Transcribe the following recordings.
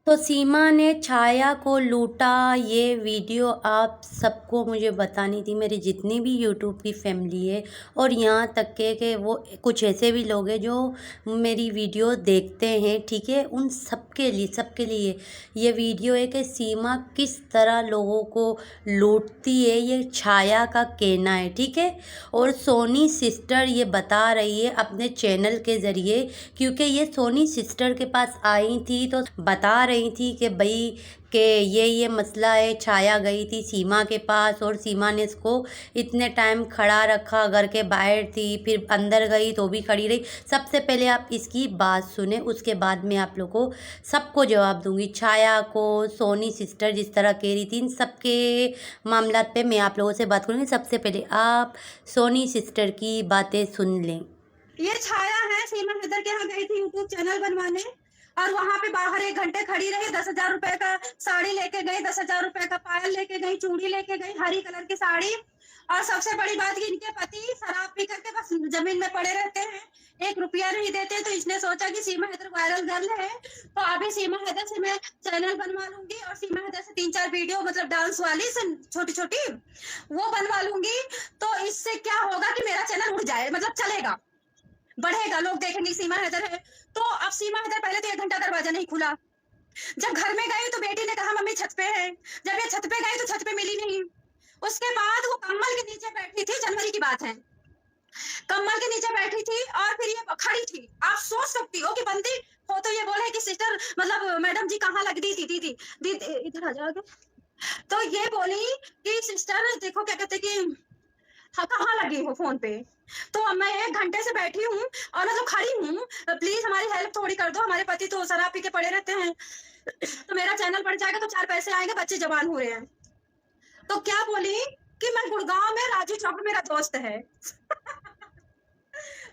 तो सीमा ने छाया को लूटा, ये वीडियो आप सबको मुझे बतानी थी, मेरी जितनी भी यूट्यूब की फैमिली है और यहाँ तक के वो कुछ ऐसे भी लोग हैं जो मेरी वीडियो देखते हैं, ठीक है। उन सबके लिए ये वीडियो है कि सीमा किस तरह लोगों को लूटती है, ये छाया का कहना है, ठीक है। और सोनी सिस्टर ये बता रही है अपने चैनल के ज़रिए, क्योंकि ये सोनी सिस्टर के पास आई थी तो बता रही थी कि भाई कि ये मसला है। छाया गई थी सीमा के पास और सीमा ने इसको इतने टाइम खड़ा रखा, घर के बाहर थी, फिर अंदर गई तो भी खड़ी रही। सबसे पहले आप इसकी बात सुने, उसके बाद में आप लोग को सबको जवाब दूंगी। छाया को सोनी सिस्टर जिस तरह कह रही थी, इन सबके मामला पे मैं आप लोगों से बात करूँगी। सबसे पहले आप सोनी सिस्टर की बातें सुन लें। ये छाया है, सीमा हैदर के यहाँ गई थी यूट्यूब चैनल बनवाने और वहां पे बाहर 1 घंटे खड़ी रही। 10,000 रुपए का साड़ी लेके गई, 10,000 रुपए का पायल लेके गई, चूड़ी लेके गई, हरी कलर की साड़ी। और सबसे बड़ी बात कि इनके पति शराब पी करके बस जमीन में पड़े रहते हैं, 1 रुपया नहीं देते। तो इसने सोचा कि सीमा हैदर वायरल गर्ल है, तो अभी सीमा हैदर से मैं चैनल बनवा लूंगी और सीमा हैदर से 3-4 वीडियो मतलब डांस वाली छोटी छोटी वो बनवा लूंगी। तो इससे क्या होगा कि मेरा चैनल उड़ जाए, मतलब चलेगा, बढ़ेगा, लोग देखेंगे सीमा हैदर है। तो अब सीमा हैदर पहले तो 1 घंटा दरवाजा नहीं खुला। जब घर में गई तो बेटी ने कहा मम्मी छत पे है। जब ये छत पे गई तो छत पे मिली नहीं। उसके बाद वो कम्बल के नीचे बैठी थी, जनवरी की बात है, कम्बल के नीचे बैठी थी और फिर ये खड़ी थी। आप सोच सकती हो कि बंदी हो तो ये बोले कि सिस्टर मतलब मैडम जी कहाँ लग दी थी, दीदी दीदी इधर आ जाओगे। तो ये बोली कि सिस्टर देखो क्या कहते कि हाँ, कहाँ लगी हो फोन पे। तो अब मैं 1 घंटे से बैठी हूँ और मतलब खड़ी हूँ, प्लीज हमारी हेल्प थोड़ी कर दो, हमारे पति तो शराब पी के पड़े रहते हैं। तो मेरा चैनल बढ़ जाएगा तो 4 पैसे आएंगे, बच्चे जवान हो रहे हैं। तो क्या बोली कि मैं गुड़गांव में राजू चौक में मेरा दोस्त है।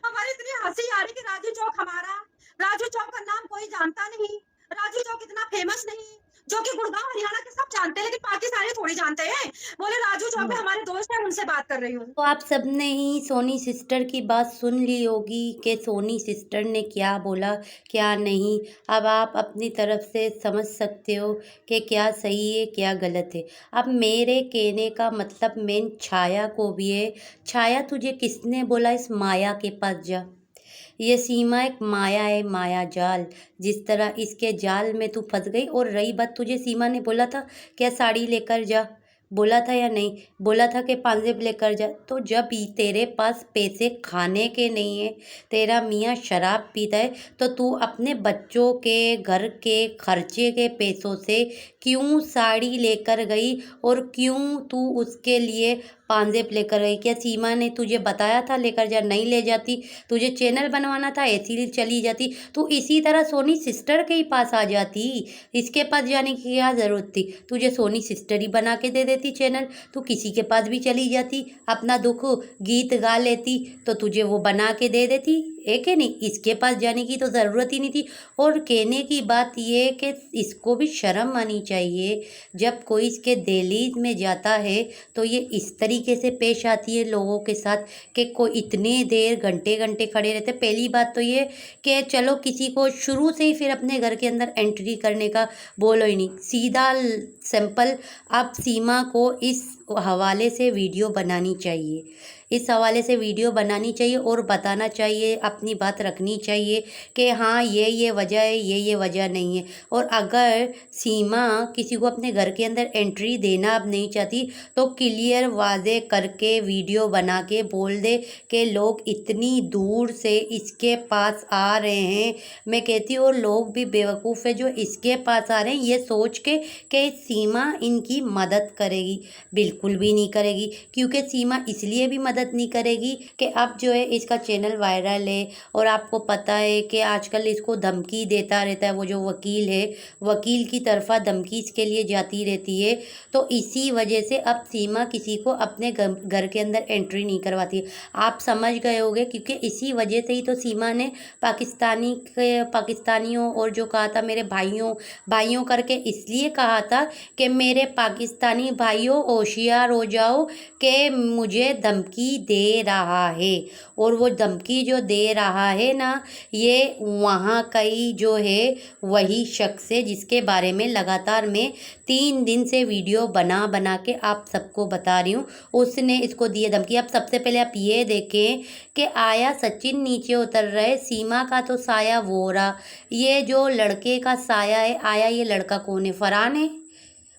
हमारी इतनी हंसी आ रही कि राजू चौक हमारा, राजू चौक का नाम कोई जानता नहीं, राजू चौक इतना फेमस नहीं, जो कि गुड़गांव हरियाणा के सब जानते हैं लेकिन पाकिस्तानी थोड़ी जानते हैं। बोले राजू चौक में हमारे दोस्त है, उनसे बात कर रही हूँ। तो आप सबने ही सोनी सिस्टर की बात सुन ली होगी कि सोनी सिस्टर ने क्या बोला, क्या नहीं। अब आप अपनी तरफ से समझ सकते हो कि क्या सही है क्या गलत है। अब मेरे कहने का मतलब मेन छाया को भी है। छाया, तुझे किसने बोला इस माया के पास जा? ये सीमा एक माया है, माया जाल। जिस तरह इसके जाल में तू फंस गई। और रही बात, तुझे सीमा ने बोला था क्या साड़ी लेकर जा, बोला था या नहीं? बोला था कि पांजेब लेकर जा। तो जब तेरे पास पैसे खाने के नहीं है, तेरा मियाँ शराब पीता है, तो तू अपने बच्चों के घर के खर्चे के पैसों से क्यों साड़ी लेकर गई और क्यों तू उसके लिए पांजेब लेकर गई? क्या सीमा ने तुझे बताया था लेकर जा? नहीं ले जाती। तुझे चैनल बनवाना था, ऐसी चली जाती। तू इसी तरह सोनी सिस्टर के ही पास आ जाती, इसके पास जाने की क्या ज़रूरत थी? तुझे सोनी सिस्टर ही बना के दे देती चैनल, तू किसी के पास भी चली जाती, अपना दुख गीत गा लेती तो तुझे वो बना के दे देती, है कि नहीं? इसके पास जाने की तो ज़रूरत ही नहीं थी। और कहने की बात ये कि इसको भी शर्म आनी चाहिए, जब कोई इसके दहलीज में जाता है तो ये इस तरीके से पेश आती है लोगों के साथ कि कोई इतने देर घंटे घंटे खड़े रहते। पहली बात तो ये कि चलो किसी को शुरू से ही फिर अपने घर के अंदर एंट्री करने का बोलो ही नहीं, सीधा सिंपल। अब सीमा को इस हवाले से वीडियो बनानी चाहिए, इस हवाले से वीडियो बनानी चाहिए और बताना चाहिए, अपनी बात रखनी चाहिए कि हाँ ये वजह है, ये वजह नहीं है। और अगर सीमा किसी को अपने घर के अंदर एंट्री देना अब नहीं चाहती तो क्लियर वाजे करके वीडियो बना के बोल दे कि लोग इतनी दूर से इसके पास आ रहे हैं। मैं कहती हूँ और लोग भी बेवकूफ़ है जो इसके पास आ रहे हैं ये सोच के कि सीमा इनकी मदद करेगी। बिल्कुल भी नहीं करेगी, क्योंकि सीमा इसलिए भी मदद नहीं करेगी कि अब जो है इसका चैनल वायरल है और आपको पता है कि आजकल इसको धमकी देता रहता है वो जो वकील है, वकील की तरफा धमकी इसके लिए जाती रहती है। तो इसी वजह से अब सीमा किसी को अपने घर के अंदर एंट्री नहीं करवाती। आप समझ गए होंगे, क्योंकि इसी वजह से ही तो सीमा ने पाकिस्तानियों और जो कहा था मेरे भाइयों भाइयों करके इसलिए कहा था कि मेरे पाकिस्तानी भाइयों होशियार हो जाओ कि मुझे धमकी धमकी दे रहा है। और वो धमकी जो दे रहा है ना, ये वहाँ कई जो है वही शख्स है जिसके बारे में लगातार मैं 3 दिन से वीडियो बना बना के आप सबको बता रही हूँ। उसने इसको दिए धमकी। अब सबसे पहले आप ये देखें कि आया सचिन नीचे उतर रहे, सीमा का तो साया वो रहा। ये जो लड़के का साया है, आया ये लड़का कौन है? फरहान है?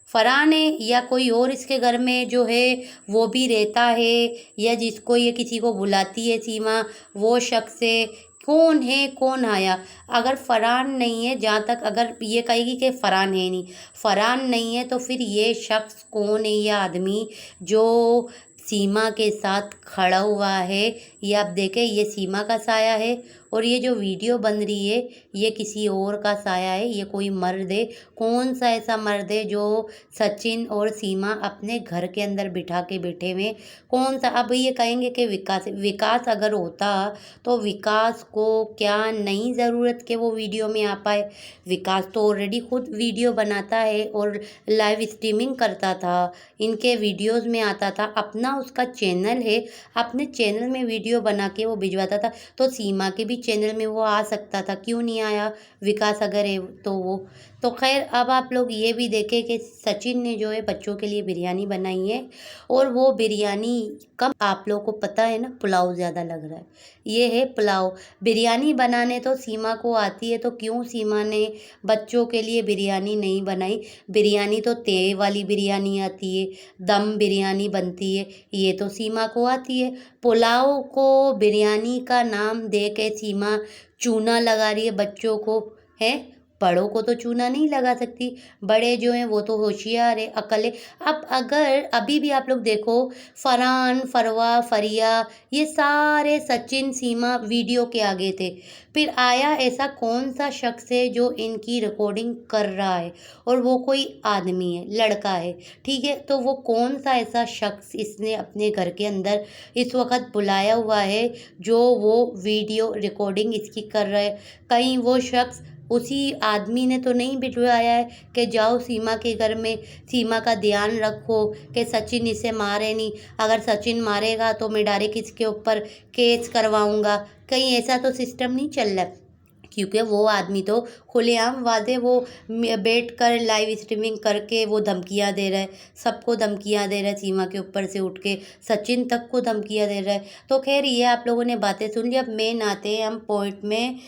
फरहान है या कोई और इसके घर में जो है वो भी रहता है, या जिसको ये किसी को बुलाती है सीमा, वो शख्स है? कौन है? कौन आया? अगर फरहान नहीं है, जहाँ तक अगर ये कहेगी कि फरहान है नहीं, फरहान नहीं है, तो फिर ये शख्स कौन है? ये आदमी जो सीमा के साथ खड़ा हुआ है, ये आप देखें, ये सीमा का साया है। और ये जो वीडियो बन रही है ये किसी और का साया है, ये कोई मर्द है। कौन सा ऐसा मर्द है जो सचिन और सीमा अपने घर के अंदर बिठा के बैठे हुए? कौन सा? अब ये कहेंगे कि विकास अगर होता तो विकास को क्या नहीं ज़रूरत कि वो वीडियो में आ पाए? विकास तो ऑलरेडी खुद वीडियो बनाता है और लाइव स्ट्रीमिंग करता था, इनके वीडियोज़ में आता था, अपना उसका चैनल है, अपने चैनल में वीडियो बना के वो भिजवाता था। तो सीमा के भी चैनल में वो आ सकता था, क्यों नहीं आया? विकास अगर है तो वो तो खैर। अब आप लोग ये भी देखें कि सचिन ने जो है बच्चों के लिए बिरयानी बनाई है, और वो बिरयानी कम, आप लोगों को पता है ना, पुलाव ज़्यादा लग रहा है। ये है पुलाव। बिरयानी बनाने तो सीमा को आती है, तो क्यों सीमा ने बच्चों के लिए बिरयानी नहीं बनाई? बिरयानी तो तेल वाली बिरयानी आती है, दम बिरयानी बनती है, ये तो सीमा को आती है। पुलाव को बिरयानी का नाम दे के सीमा चूना लगा रही है बच्चों को, है? बड़ों को तो चूना नहीं लगा सकती, बड़े जो हैं वो तो होशियार है, अकल है। अब अगर अभी भी आप लोग देखो, फरहान, फरवा, फरिया, ये सारे सचिन सीमा वीडियो के आगे थे। फिर आया ऐसा कौन सा शख्स है जो इनकी रिकॉर्डिंग कर रहा है, और वो कोई आदमी है, लड़का है, ठीक है? तो वो कौन सा ऐसा शख्स इसने अपने घर के अंदर इस वक्त बुलाया हुआ है जो वो वीडियो रिकॉर्डिंग इसकी कर रहा है? कहीं वो शख्स उसी आदमी ने तो नहीं बिठवाया है कि जाओ सीमा के घर में, सीमा का ध्यान रखो कि सचिन इसे मारे नहीं, अगर सचिन मारेगा तो मैं डायरेक्ट इसके ऊपर केस करवाऊंगा? कहीं ऐसा तो सिस्टम नहीं चल रहा है, क्योंकि वो आदमी तो खुलेआम वादे वो बैठ कर लाइव स्ट्रीमिंग करके वो धमकियां दे रहा है, सबको धमकियां दे रहा है, सीमा के ऊपर से उठ के सचिन तक को धमकियां दे रहा है। तो खैर ये आप लोगों ने बातें सुन ली। अब मेन आते हैं हम पॉइंट में,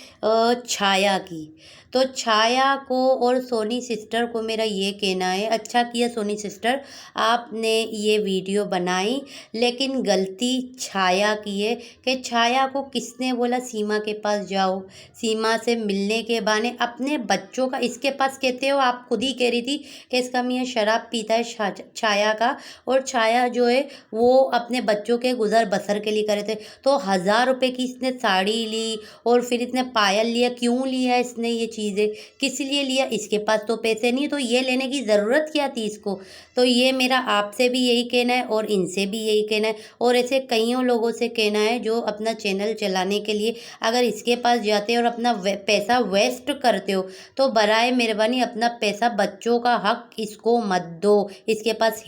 छाया की। तो छाया को और सोनी सिस्टर को मेरा ये कहना है, अच्छा किया सोनी सिस्टर आपने ये वीडियो बनाई, लेकिन गलती छाया की है कि छाया को किसने बोला सीमा के पास जाओ, सीमा से मिलने के बहाने अपने बच्चों का, इसके पास कहते हो, आप खुद ही कह रही थी कि इसका मियाँ शराब पीता है छाया का, और छाया जो है वो अपने बच्चों के गुजर बसर के लिए करे थे। तो 1000 रुपये की इसने साड़ी ली और फिर इसने पायल लिया, क्यों लिया इसने ये चीज़ें, किस लिए लिया? इसके पास तो पैसे नहीं, तो ये लेने की ज़रूरत क्या थी इसको? तो ये मेरा आपसे भी यही कहना है और इनसे भी यही कहना है, और ऐसे कईयों लोगों से कहना है जो अपना चैनल चलाने के लिए अगर इसके पास जाते हो और अपना पैसा वेस्ट करते हो, तो बराए मेहरबानी अपना पैसा, बच्चों का हक इसको मत दो, इसके पास